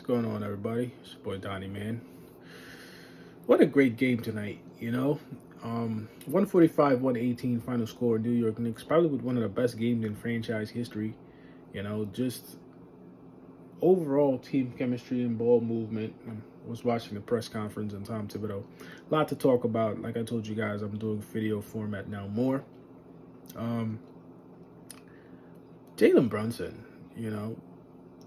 going on, everybody? It's your boy Donnie, man. What a great game tonight, 145, 118 final score. New York Knicks, probably with one of the best games in franchise history. Just overall team chemistry and ball movement. I was watching the press conference and Tom Thibodeau. A lot to talk about. Like I told you guys, I'm doing video format now more. Jalen Brunson,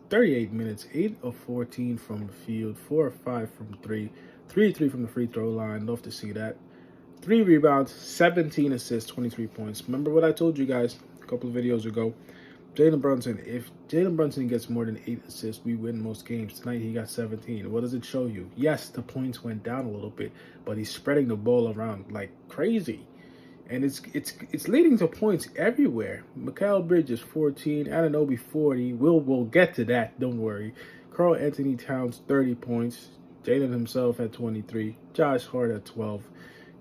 38 minutes, 8 of 14 from the field, 4 of 5 from 3 from the free throw line. Love to see that. 3 rebounds, 17 assists, 23 points. Remember what I told you guys a couple of videos ago? Jalen Brunson, if Jalen Brunson gets more than 8 assists, we win most games. Tonight he got 17. What does it show you? Yes, the points went down a little bit, but he's spreading the ball around like crazy. And it's leading to points everywhere. Mikal Bridges 14, Anunoby 40. We'll get to that. Don't worry. Karl Anthony Towns 30 points. Jalen himself at 23. Josh Hart at 12.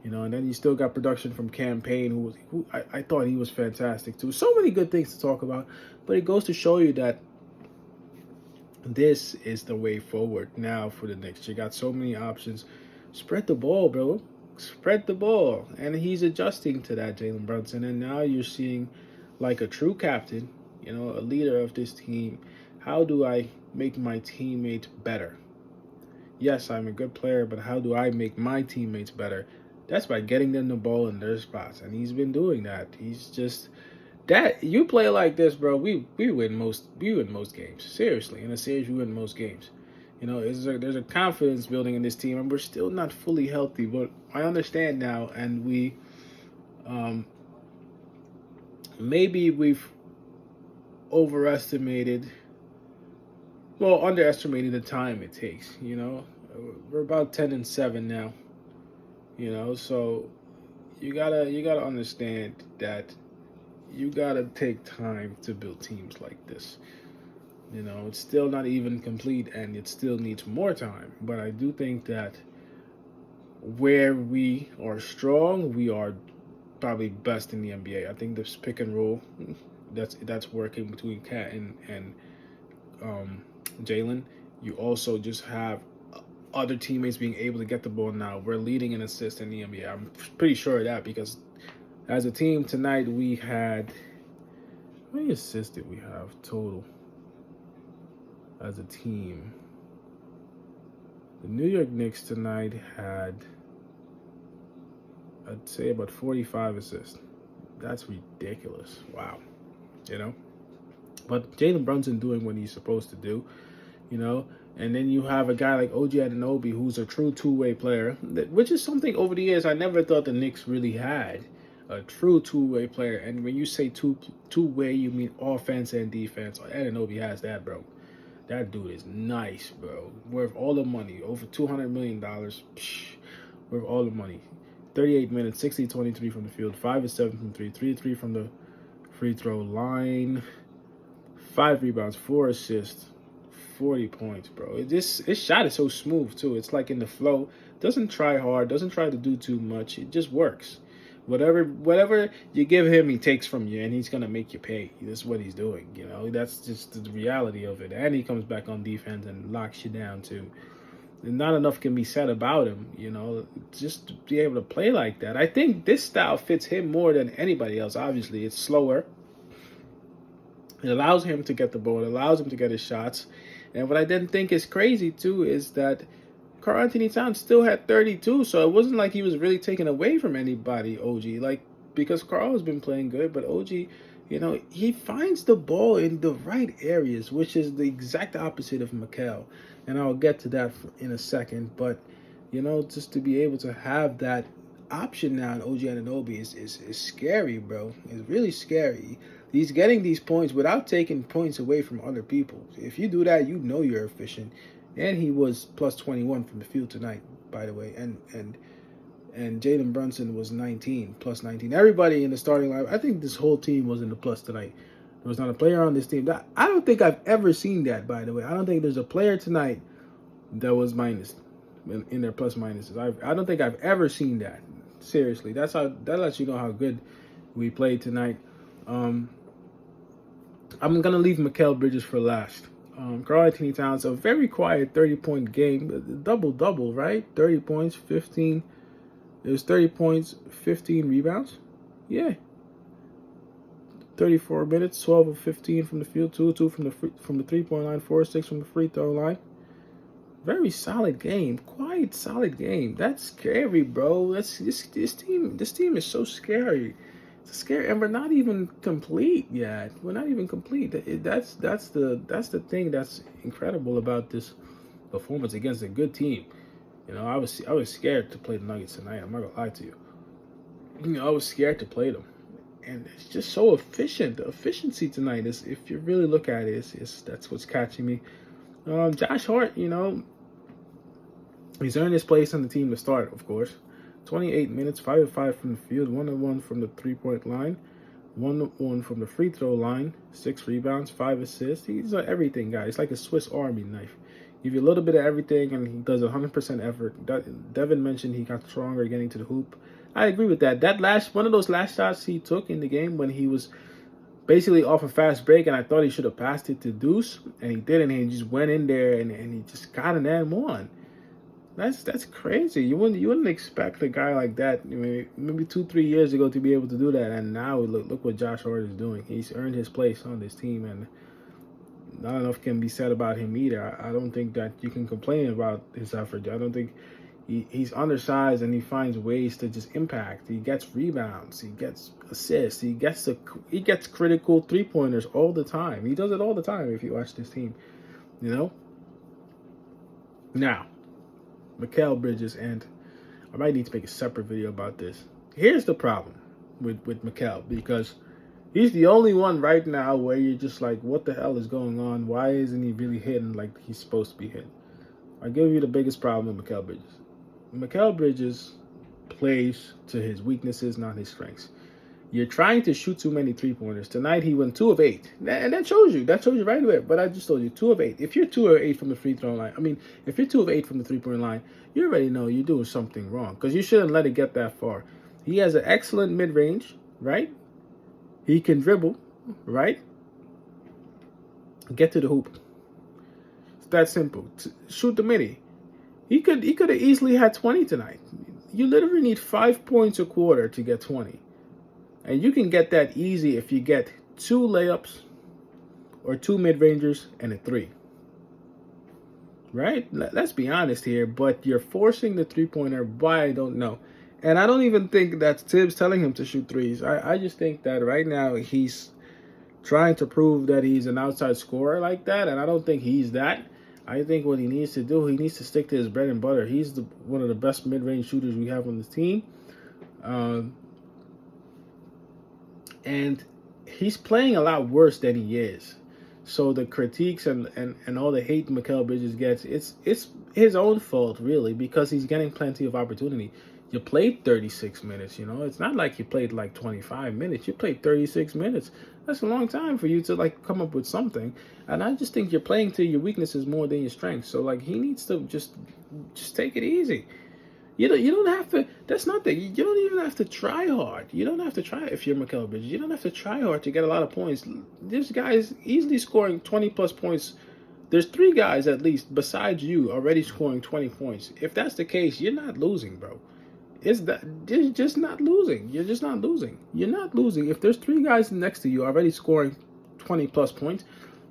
And then you still got production from Cam Payne, who I thought he was fantastic too. So many good things to talk about, but it goes to show you that this is the way forward now for the Knicks. You got so many options. Spread the ball, bro. Spread the ball. And he's adjusting to that, Jalen Brunson. And now you're seeing like a true captain, a leader of this team. How do I make my teammates better? Yes, I'm a good player, but how do I make my teammates better? That's by getting them the ball in their spots. And he's been doing that. He's just that you play like this, bro, we win most games. Seriously. In a series we win most games. There's a confidence building in this team, and we're still not fully healthy. But I understand now, and we, maybe we've underestimated the time it takes. We're about 10-7 now. So you gotta understand that you gotta take time to build teams like this. It's still not even complete and it still needs more time. But I do think that where we are strong, we are probably best in the NBA. I think this pick and roll that's working between Kat and Jalen. You also just have other teammates being able to get the ball now. We're leading in assists in the NBA. I'm pretty sure of that because as a team tonight we had, how many assists did we have total? As a team, the New York Knicks tonight had, I'd say, about 45 assists. That's ridiculous. Wow. But Jalen Brunson doing what he's supposed to do, and then you have a guy like OG Anunoby who's a true two-way player, which is something over the years I never thought the Knicks really had, a true two-way player. And when you say two-way, you mean offense and defense. Anunoby has that, bro. That dude is nice, bro. Worth all the money. Over $200 million. Worth all the money. 38 minutes, 60-23 from the field. 5 of 7 from 3. 3 of 3 from the free throw line. 5 rebounds, 4 assists. 40 points, bro. His shot is so smooth, too. It's like in the flow. Doesn't try hard. Doesn't try to do too much. It just works. Whatever you give him, he takes from you, and he's going to make you pay. That's what he's doing, That's just the reality of it. And he comes back on defense and locks you down, too. And not enough can be said about him, just to be able to play like that. I think this style fits him more than anybody else. Obviously, it's slower. It allows him to get the ball. It allows him to get his shots. And what I didn't think is crazy, too, is that Karl Anthony Towns still had 32, so it wasn't like he was really taken away from anybody, OG. Because Karl has been playing good, but OG, he finds the ball in the right areas, which is the exact opposite of Mikal. And I'll get to that in a second. But, just to be able to have that option now in OG Anunoby is scary, bro. It's really scary. He's getting these points without taking points away from other people. If you do that, you're efficient. And he was plus 21 from the field tonight, by the way. And Jalen Brunson was 19, plus 19. Everybody in the starting lineup, I think this whole team was in the plus tonight. There was not a player on this team. I don't think I've ever seen that, by the way. I don't think there's a player tonight that was minus in their plus minuses. I don't think I've ever seen that. Seriously, that lets you know how good we played tonight. I'm gonna leave Mikal Bridges for last. Karl Anthony Towns, a very quiet 30-point game, double-double, right? 30 points, 15. It was 30 points, 15 rebounds. Yeah. 34 minutes, 12 of 15 from the field, 2 from the 3-point line, 4 6 from the free throw line. Very solid game, quite solid game. That's scary, bro. This team is so scary. It's scary, and we're not even complete yet. We're not even complete. That's the thing that's incredible about this performance against a good team. You know, I was scared to play the Nuggets tonight. I'm not gonna lie to you. You know, I was scared to play them. And it's just so efficient. The efficiency tonight is, if you really look at it, that's what's catching me. Josh Hart, you know, he's earned his place on the team to start, of course. 28 minutes, 5 of 5 from the field, 1 of 1 from the 3-point line, 1 of 1 from the free throw line, 6 rebounds, 5 assists. He's an everything guy. It's like a Swiss Army knife. Give you a little bit of everything, and he does 100% effort. Devin mentioned he got stronger getting to the hoop. I agree with that. One of those last shots he took in the game when he was basically off a fast break, and I thought he should have passed it to Deuce, and he didn't. He just went in there and he just got an and one. That's crazy. You wouldn't expect a guy like that, maybe 2-3 years ago, to be able to do that, and now look what Josh Hart is doing. He's earned his place on this team, and not enough can be said about him either. I don't think that you can complain about his effort. I don't think. He's undersized, and he finds ways to just impact. He gets rebounds. He gets assists. He gets critical 3-pointers all the time. He does it all the time if you watch this team, you know. Now, Mikal Bridges, and I might need to make a separate video about this. Here's the problem with Mikal, because he's the only one right now where you're just like, what the hell is going on? Why isn't he really hitting like he's supposed to be hitting? I'll give you the biggest problem with Mikal Bridges. Mikal Bridges plays to his weaknesses, not his strengths. You're trying to shoot too many 3-pointers. Tonight he went 2 of 8. And that shows you right away. But I just told you, 2 of 8. If you're 2 of 8 from the free throw line, if you're 2 of 8 from the 3-point line, you already know you're doing something wrong, because you shouldn't let it get that far. He has an excellent mid-range, right? He can dribble, right? Get to the hoop. It's that simple. Shoot the mini. He could have easily had 20 tonight. You literally need 5 points a quarter to get 20. And you can get that easy if you get 2 layups or 2 mid-rangers and a 3. Right? Let's be honest here, but you're forcing the 3-pointer by I don't know. And I don't even think that's Tibbs telling him to shoot threes. I just think that right now he's trying to prove that he's an outside scorer like that, and I don't think he's that. I think what he needs to do, he needs to stick to his bread and butter. He's one of the best mid-range shooters we have on this team. And he's playing a lot worse than he is. So the critiques and all the hate Mikal Bridges gets, it's his own fault, really, because he's getting plenty of opportunity. You played 36 minutes, you know. It's not like you played like 25 minutes. You played 36 minutes. That's a long time for you to like come up with something. And I just think you're playing to your weaknesses more than your strengths. So like he needs to just take it easy. You don't have to. That's not the. You don't even have to try hard. You don't have to try if you're Mikal Bridges. You don't have to try hard to get a lot of points. This guy is easily scoring 20 plus points. There's 3 guys at least besides you already scoring 20 points. If that's the case, you're not losing, bro. You're just not losing. You're just not losing. You're not losing. If there's 3 guys next to you already scoring 20 plus points,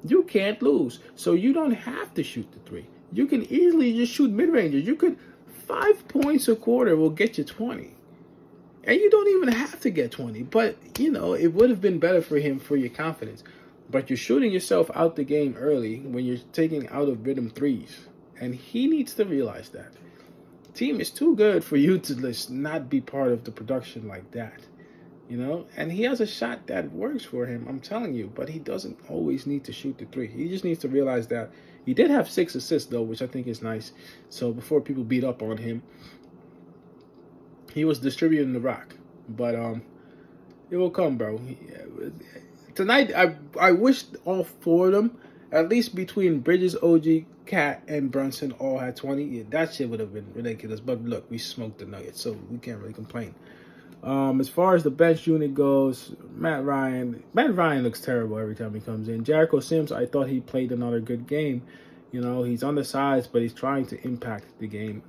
you can't lose. So you don't have to shoot the 3. You can easily just shoot mid-ranges. You could 5 points a quarter will get you 20. And you don't even have to get 20. But, you know, it would have been better for him for your confidence. But you're shooting yourself out the game early when you're taking out of rhythm threes. And he needs to realize that. Team is too good for you to just not be part of the production like that, you know. And he has a shot that works for him, I'm telling you, but he doesn't always need to shoot the 3. He just needs to realize that. He did have 6 assists though, which I think is nice. So before people beat up on him, he was distributing the rock. But it will come, bro. Tonight I wish all 4 of them, at least between Bridges, OG, Cat, and Brunson, all had 20. Yeah, that shit would have been ridiculous. But look, we smoked the Nuggets, so we can't really complain. As far as the bench unit goes, Matt Ryan looks terrible every time he comes in. Jericho Sims, I thought he played another good game. You know, he's undersized, but he's trying to impact the game.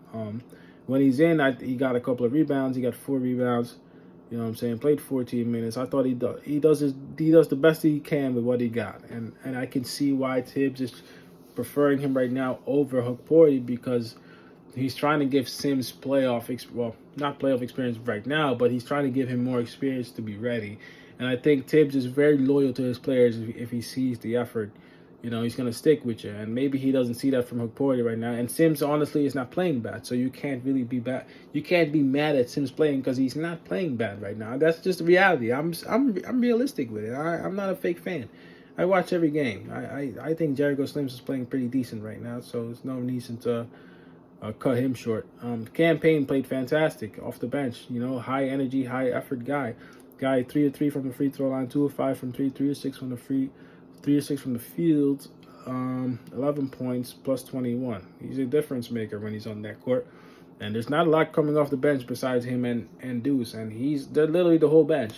When he's in, he got a couple of rebounds. He got 4 rebounds. You know what I'm saying? Played 14 minutes. I thought he does the best he can with what he got, and I can see why Tibbs is preferring him right now over Hukporti, because he's trying to give Sims not playoff experience right now, but he's trying to give him more experience to be ready. And I think Tibbs is very loyal to his players. If he sees the effort, you know, he's going to stick with you. And maybe he doesn't see that from Hukporti right now. And Sims, honestly, is not playing bad. So you can't really be bad. You can't be mad at Sims playing because he's not playing bad right now. That's just the reality. I'm realistic with it. I'm not a fake fan. I watch every game. I think Jericho Sims is playing pretty decent right now. So there's no reason to cut him short. Campaign played fantastic off the bench. You know, high energy, high effort guy. 3 of 3 from the free throw line, 2 of 5 from 3, 3 of 6 from the 3 of 6 from the field, 11 points plus 21. He's a difference maker when he's on that court. And there's not a lot coming off the bench besides him and Deuce. And they're literally the whole bench.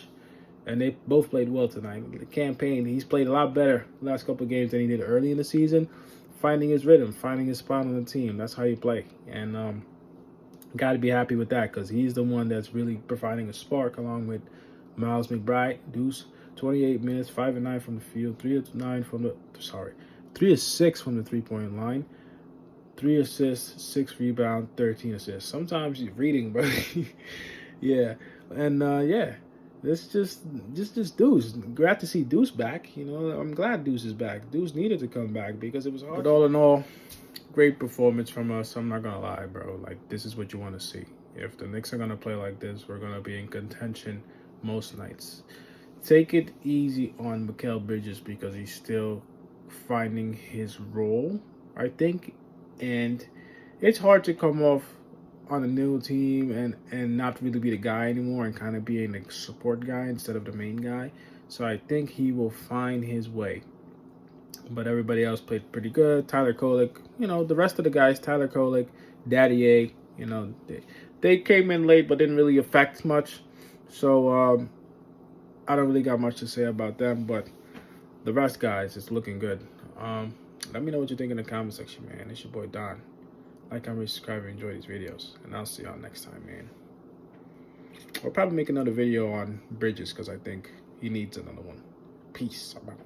And they both played well tonight. The Campaign, he's played a lot better the last couple of games than he did early in the season. Finding his rhythm, finding his spot on the team. That's how you play. And got to be happy with that, because he's the one that's really providing a spark along with Miles McBride. Deuce, 28 minutes, 5 of 9 from the field, 3 of 6 from the 3-point line, 3 assists, 6 rebounds, 13 assists. Sometimes you're reading, bro. Yeah. And yeah. It's just Deuce. Glad to see Deuce back. You know, I'm glad Deuce is back. Deuce needed to come back because it was hard. But all in all, great performance from us. I'm not gonna lie, bro. Like, this is what you want to see. If the Knicks are gonna play like this, we're gonna be in contention most nights. Take it easy on Mikal Bridges because he's still finding his role, I think, and it's hard to come off on a new team and not really be the guy anymore and kind of being a support guy instead of the main guy. So I think he will find his way. But everybody else played pretty good. Tyler Kolek, you know, the rest of the guys, Tyler Kolek, Daddy A, you know, they came in late but didn't really affect much. So I don't really got much to say about them, but the rest, guys, it's looking good. Let me know what you think in the comment section, man. It's your boy Don. Like, comment, subscribe, and enjoy these videos. And I'll see y'all next time, man. I'll probably make another video on Bridges because I think he needs another one. Peace. I'm out.